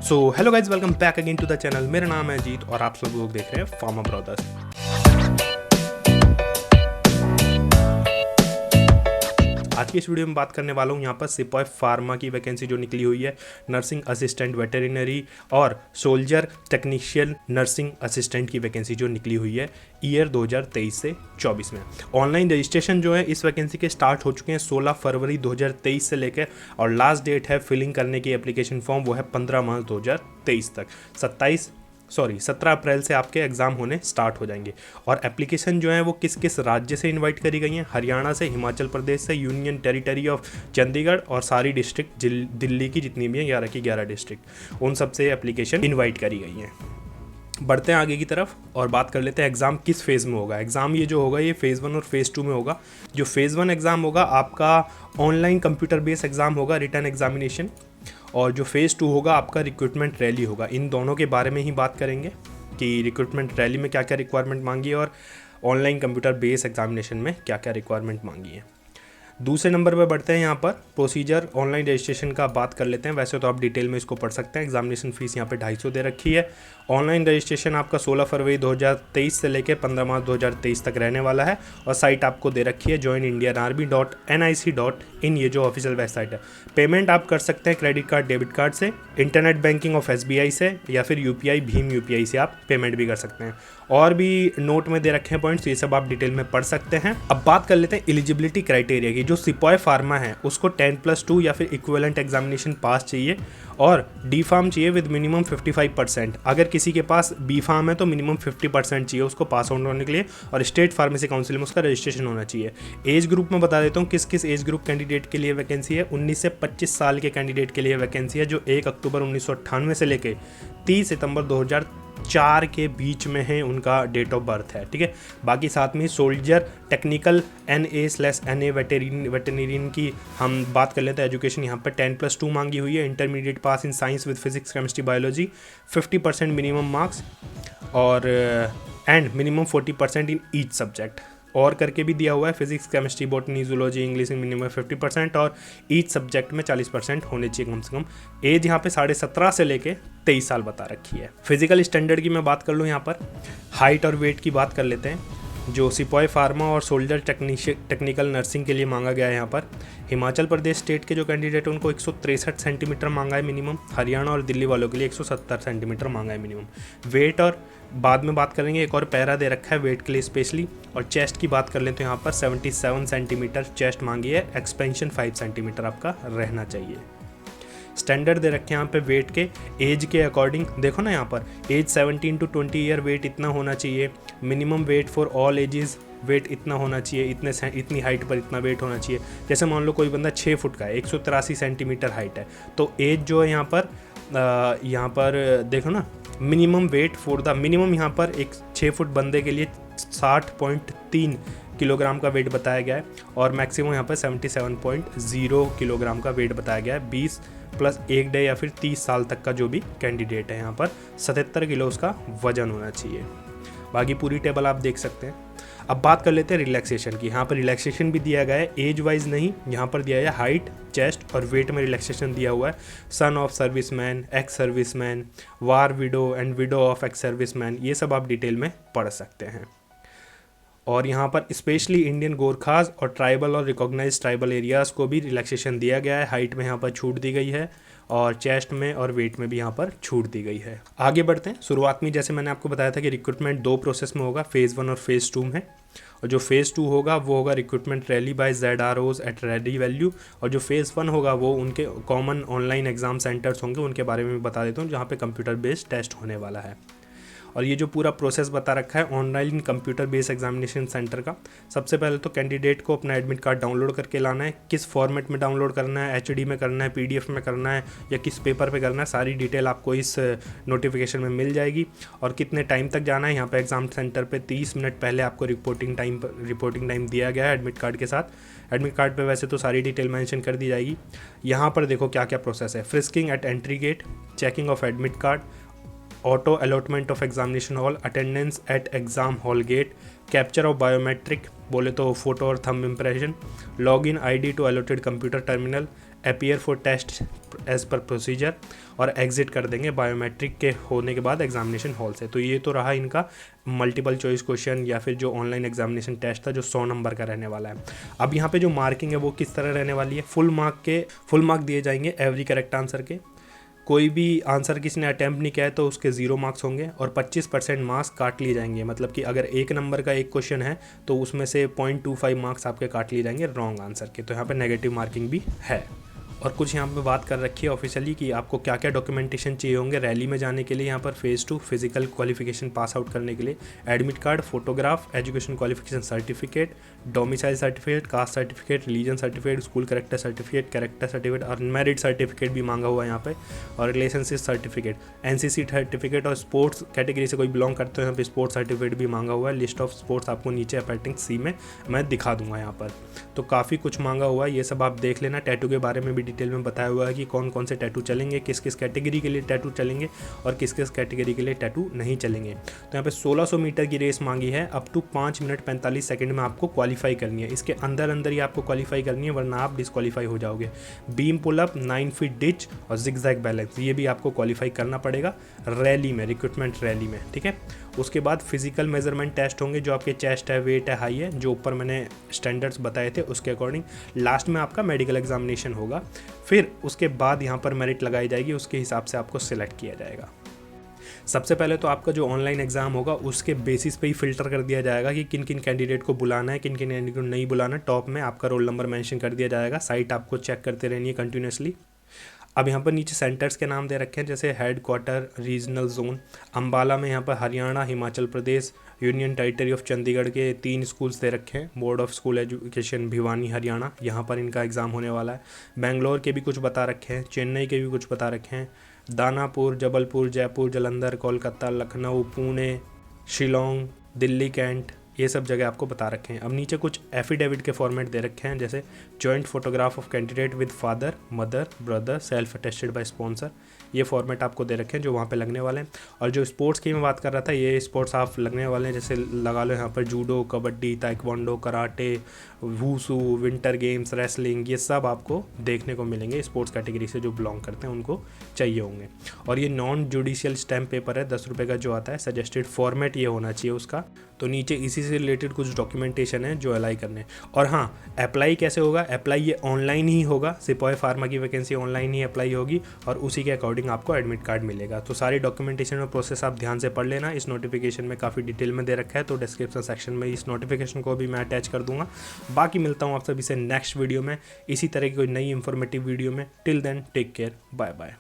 So hello guys, welcome back again to the channel. मेरा नाम है अजीत और आप सब लोग देख रहे हैं फार्मा ब्रदर्स। आज की इस वीडियो में बात करने वाला हूँ यहाँ पर सिपाही फार्मा की वैकेंसी जो निकली हुई है, नर्सिंग असिस्टेंट वेटेरिनरी और सोल्जर टेक्नीशियन नर्सिंग असिस्टेंट की वैकेंसी जो निकली हुई है ईयर 2023 से 24 में। ऑनलाइन रजिस्ट्रेशन जो है इस वैकेंसी के स्टार्ट हो चुके हैं 16 फरवरी 2023 से लेकर, और लास्ट डेट है फिलिंग करने की एप्लीकेशन फॉर्म वो है 15 मार्च 2023 तक। 17 अप्रैल से आपके एग्ज़ाम होने स्टार्ट हो जाएंगे। और एप्लीकेशन जो है वो किस किस राज्य से इनवाइट करी गई हैं? हरियाणा से, हिमाचल प्रदेश से, यूनियन टेरिटरी ऑफ चंडीगढ़ और सारी डिस्ट्रिक्ट दिल्ली की जितनी भी हैं 11 की 11 डिस्ट्रिक्ट, उन सब से एप्लीकेशन इन्वाइट करी गई हैं। बढ़ते हैं आगे की तरफ और बात कर लेते हैं एग्ज़ाम किस फेज़ में होगा। एग्ज़ाम ये जो होगा ये फ़ेज़ 1 और फ़ेज़ 2 में होगा। जो फ़ेज़ 1 एग्ज़ाम होगा आपका ऑनलाइन कंप्यूटर बेस्ड एग्ज़ाम होगा, रिटन एग्जामिनेशन, और जो फ़ेज़ 2 होगा आपका रिक्रूटमेंट रैली होगा। इन दोनों के बारे में ही बात करेंगे कि रिक्रूटमेंट रैली में क्या क्या रिक्वायरमेंट मांगी है और ऑनलाइन कंप्यूटर बेस्ड एग्जामिनेशन में क्या क्या रिक्वायरमेंट मांगी है। दूसरे नंबर पर बढ़ते हैं यहाँ पर प्रोसीजर ऑनलाइन रजिस्ट्रेशन का बात कर लेते हैं। वैसे तो आप डिटेल में इसको पढ़ सकते हैं। एग्जामिनेशन फ़ीस यहाँ पे 250 दे रखी है। ऑनलाइन रजिस्ट्रेशन आपका 16 फरवरी 2023 से लेकर 15 मार्च 2023 तक रहने वाला है। और साइट आपको दे रखी है joinindianarmy.nic.in, ये जो ऑफिशियल वेबसाइट है। पेमेंट आप कर सकते हैं क्रेडिट कार्ड, डेबिट कार्ड से, इंटरनेट बैंकिंग ऑफ SBI से, या फिर UPI भीम UPI से आप पेमेंट भी कर सकते हैं। और भी नोट में दे रखे हैं पॉइंट्स, ये सब आप डिटेल में पढ़ सकते हैं। अब बात कर लेते हैं एलिजिबिलिटी क्राइटेरिया की। जो सिपाही फार्मा है उसको 10+2 या फिर इक्विवेलेंट एग्जामिनेशन पास चाहिए, और डी फार्म चाहिए विद मिनिमम 55%। अगर किसी के पास बी फार्म है तो मिनिमम 50% चाहिए उसको पास आउट होने के लिए, और स्टेट फार्मेसी काउंसिल में उसका रजिस्ट्रेशन होना चाहिए। एज ग्रुप में बता देता हूँ किस किस एज ग्रुप कैंडिडेट के लिए वैकेंसी है। 19 से 25 साल के कैंडिडेट के लिए वैकेंसी है, जो 1 अक्टूबर 1998 से लेकर 30 सितंबर 2004 के बीच में है उनका डेट ऑफ बर्थ है। ठीक है, बाकी साथ में सोल्जर टेक्निकल NA/NA वेटेरिनरी की हम बात कर लेते हैं। एजुकेशन यहाँ पर 10+2 मांगी हुई है। Intermediate pass in science with physics chemistry biology, 50% minimum marks, और and minimum 40% in each subject. और करके भी दिया हुआ है physics chemistry botany zoology English minimum 50%, और ईच सब्जेक्ट में 40% होने चाहिए कम से कम। एज यहाँ पे 17.5 से लेके 23 साल बता रखी है। फिजिकल स्टैंडर्ड की मैं बात कर लूँ यहाँ पर, हाइट और वेट की बात कर लेते हैं। जो सिपाही फार्मा और सोल्जर टेक्निकल नर्सिंग के लिए मांगा गया है यहाँ पर, हिमाचल प्रदेश स्टेट के जो कैंडिडेट हैं उनको 163 सेंटीमीटर मांगा है मिनिमम। हरियाणा और दिल्ली वालों के लिए 170 सेंटीमीटर मांगा है मिनिमम। वेट और बाद में बात करेंगे, एक और पैरा दे रखा है वेट के लिए स्पेशली। और चेस्ट की बात कर लेते हैं तो यहाँ पर 77 सेंटीमीटर चेस्ट मांगी है। एक्सपेंशन 5 सेंटीमीटर आपका रहना चाहिए। स्टैंडर्ड दे रखे हैं यहाँ पे वेट के एज के अकॉर्डिंग। देखो ना यहाँ पर एज 17 to 20 ईयर, वेट इतना होना चाहिए। Minimum weight for all ages, weight इतना होना चाहिए, इतनी हाइट पर इतना वेट होना चाहिए। जैसे मान लो कोई बंदा 6 फुट का है, 183 सेंटीमीटर हाइट है, तो एज जो है यहाँ पर देखो ना, minimum weight for the minimum यहाँ पर एक 6 फुट बंदे के लिए 60.3 किलोग्राम का वेट बताया गया है, और मैक्सिमम यहाँ पर 77.0 किलोग्राम का वेट बताया गया है। 20 प्लस 1 डे या फिर 30 साल तक का जो भी कैंडिडेट है यहाँ पर 77 किलो उसका वजन होना चाहिए। बाकी पूरी टेबल आप देख सकते हैं। अब बात कर लेते हैं रिलैक्सेशन की। यहाँ पर रिलैक्सेशन भी दिया गया है, एज वाइज नहीं, यहाँ पर दिया है हाइट, चेस्ट और वेट में रिलैक्सेशन दिया हुआ है। Son of serviceman, ex serviceman, war window and window of ex serviceman, ये सब आप डिटेल में पढ़ सकते हैं। और यहाँ पर स्पेशली इंडियन गोरखास और ट्राइबल और रिकॉग्नाइज ट्राइबल एरियाज़ को भी रिलैक्सेशन दिया गया है। हाइट में यहाँ पर छूट दी गई है, और चेस्ट में और वेट में भी यहाँ पर छूट दी गई है। आगे बढ़ते हैं। शुरुआत में जैसे मैंने आपको बताया था कि रिक्रूटमेंट 2 प्रोसेस में होगा, फ़ेज़ 1 और फ़ेज़ 2 में। और जो फ़ेज़ 2 होगा वो होगा recruitment rally by ZROs at ready value, और जो फ़ेज़ 1 होगा वो उनके कॉमन ऑनलाइन एग्ज़ाम सेंटर्स होंगे, उनके बारे में भी बता देता हूँ, जहाँ पे कंप्यूटर बेस्ड टेस्ट होने वाला है। और ये जो पूरा प्रोसेस बता रखा है online computer based examination centre का, सबसे पहले तो कैंडिडेट को अपना एडमिट कार्ड डाउनलोड करके लाना है। किस फॉर्मेट में डाउनलोड करना है, HD में करना है, PDF में करना है, या किस पेपर पे करना है, सारी डिटेल आपको इस नोटिफिकेशन में मिल जाएगी। और कितने टाइम तक जाना है, यहाँ पे एग्ज़ाम सेंटर पे 30 मिनट पहले आपको रिपोर्टिंग टाइम दिया गया है एडमिट कार्ड के साथ। एडमिट कार्ड पे वैसे तो सारी डिटेल मेंशन कर दी जाएगी। यहाँ पर देखो क्या क्या प्रोसेस है। Frisking at entry gate, checking of admit card, auto allotment of examination hall, attendance at exam hall gate, capture of biometric बोले तो फोटो और thumb impression, log in ID to allotted computer terminal, appear for test as per procedure और exit कर देंगे biometric के होने के बाद एग्जामिनेशन हॉल से। तो ये तो रहा इनका मल्टीपल चॉइस क्वेश्चन या फिर जो ऑनलाइन एग्जामिनेशन टेस्ट था जो 100 नंबर का रहने वाला है। अब यहाँ पे जो मार्किंग है वो किस तरह रहने वाली है, फुल मार्क दिए जाएंगे एवरी करेक्ट आंसर के। कोई भी आंसर किसी ने अटैम्प्ट नहीं किया है तो उसके 0 मार्क्स होंगे और 25% मार्क्स काट लिए जाएंगे। मतलब कि अगर 1 नंबर का एक क्वेश्चन है तो उसमें से 0.25 मार्क्स आपके काट लिए जाएंगे रॉन्ग आंसर के। तो यहाँ पे नेगेटिव मार्किंग भी है। और कुछ यहाँ पे बात कर रखी है ऑफिशियली कि आपको क्या क्या डॉक्यूमेंटेशन चाहिए होंगे रैली में जाने के लिए। यहाँ पर phase 2 physical qualification pass out करने के लिए admit card, photograph, education qualification certificate, domicile certificate, caste certificate, religion certificate, school character certificate और मेरिट सर्टिफिकेट भी मांगा हुआ है यहाँ पे, और रिलेशनशिप सर्टिफिकेट, एनसीसी सर्टिफिकेट और स्पोर्ट्स कैटेगरी से कोई बिलोंग करते हो यहाँ पे स्पोर्ट्स सर्टिफिकेट भी मांगा हुआ है। लिस्ट ऑफ स्पोर्ट्स आपको नीचे अपेंडिक्स सी में मैं दिखा दूंगा यहाँ पर। तो काफ़ी कुछ मांगा हुआ है, ये सब आप देख लेना। टैटू के बारे में भी डिटेल में बताया हुआ है कि कौन कौन से टैटू चलेंगे, किस किस कैटेगरी के लिए टैटू चलेंगे और किस किस कैटेगरी के लिए टैटू नहीं चलेंगे। तो यहाँ पे 1600 मीटर की रेस मांगी है, अप टू 5 मिनट 45 सेकंड में आपको क्वालिफाई करनी है। इसके अंदर ही आपको क्वालिफाई करनी है वरना आप डिस्क्वालीफाई हो जाओगे। बीम पुलअप, 9 फीट डिच और जिगजैग बैलेंस, ये भी आपको क्वालिफाई करना पड़ेगा रैली में, रिक्रूटमेंट रैली में, ठीक है। उसके बाद फिजिकल मेजरमेंट टेस्ट होंगे, जो आपके चेस्ट है, वेट है, हाई है, जो ऊपर मैंने स्टैंडर्ड्स बताए थे उसके अकॉर्डिंग। लास्ट में आपका मेडिकल एग्जामिनेशन होगा, फिर उसके बाद यहाँ पर मेरिट लगाई जाएगी, उसके हिसाब से आपको सिलेक्ट किया जाएगा। सबसे पहले तो आपका जो ऑनलाइन एग्जाम होगा उसके बेसिस पे ही फिल्टर कर दिया जाएगा कि किन किन कैंडिडेट को बुलाना है, किन किन कैंडिडेट को नहीं बुलाना। टॉप में आपका रोल नंबर मेंशन कर दिया जाएगा, साइट आपको चेक करते रहनी है कंटिन्यूसली। अब यहाँ पर नीचे सेंटर्स के नाम दे रखे हैं, जैसे head quarter, regional zone. Ambala में यहाँ पर Haryana, Himachal Pradesh, union territory of Chandigarh के 3 स्कूल्स दे रखे हैं। Board of school education Bhiwani Haryana, यहाँ पर इनका एग्ज़ाम होने वाला है। बेंगलोर के भी कुछ बता रखे हैं, चेन्नई के भी कुछ बता रखे हैं, दानापुर, जबलपुर, जयपुर, जालंधर, कोलकाता, लखनऊ, पुणे, शिलोंग, दिल्ली, कैंट, ये सब जगह आपको बता रखे हैं। अब नीचे कुछ एफिडेविट के फॉर्मेट दे रखे हैं, जैसे joint photograph of candidate with father, mother, brother, self attested bye sponsor, ये फॉर्मेट आपको दे रखे हैं जो वहाँ पे लगने वाले हैं। और जो स्पोर्ट्स की मैं बात कर रहा था, ये स्पोर्ट्स आप लगने वाले हैं, जैसे लगा लो यहाँ पर judo, kabaddi, taekwondo, karate, wushu, winter games, wrestling, ये सब आपको देखने को मिलेंगे। स्पोर्ट्स कैटेगरी से जो बिलोंग करते हैं उनको चाहिए होंगे। और ये नॉन जुडिशियल स्टैम्प पेपर है, 10 रुपये का जो आता है। सजेस्टेड फॉर्मेट ये होना चाहिए उसका। तो नीचे इसी से रिलेटेड कुछ डॉक्यूमेंटेशन है जो अप्लाई करने। और हाँ, अप्लाई कैसे होगा, अप्लाई ये ऑनलाइन ही होगा। सिपाही फार्मा की वैकेंसी ऑनलाइन ही अप्लाई होगी और उसी के अकॉर्डिंग आपको एडमिट कार्ड मिलेगा। तो सारी डॉक्यूमेंटेशन और प्रोसेस आप ध्यान से पढ़ लेना। इस नोटिफिकेशन में काफ़ी डिटेल में दे रखा है, तो डिस्क्रिप्शन सेक्शन में इस नोटिफिकेशन को भी मैं अटैच कर दूंगा। बाकी मिलता हूँ आप सभी से नेक्स्ट वीडियो में इसी तरह की कोई नई इंफॉर्मेटिव वीडियो में। Till then take care, bye bye.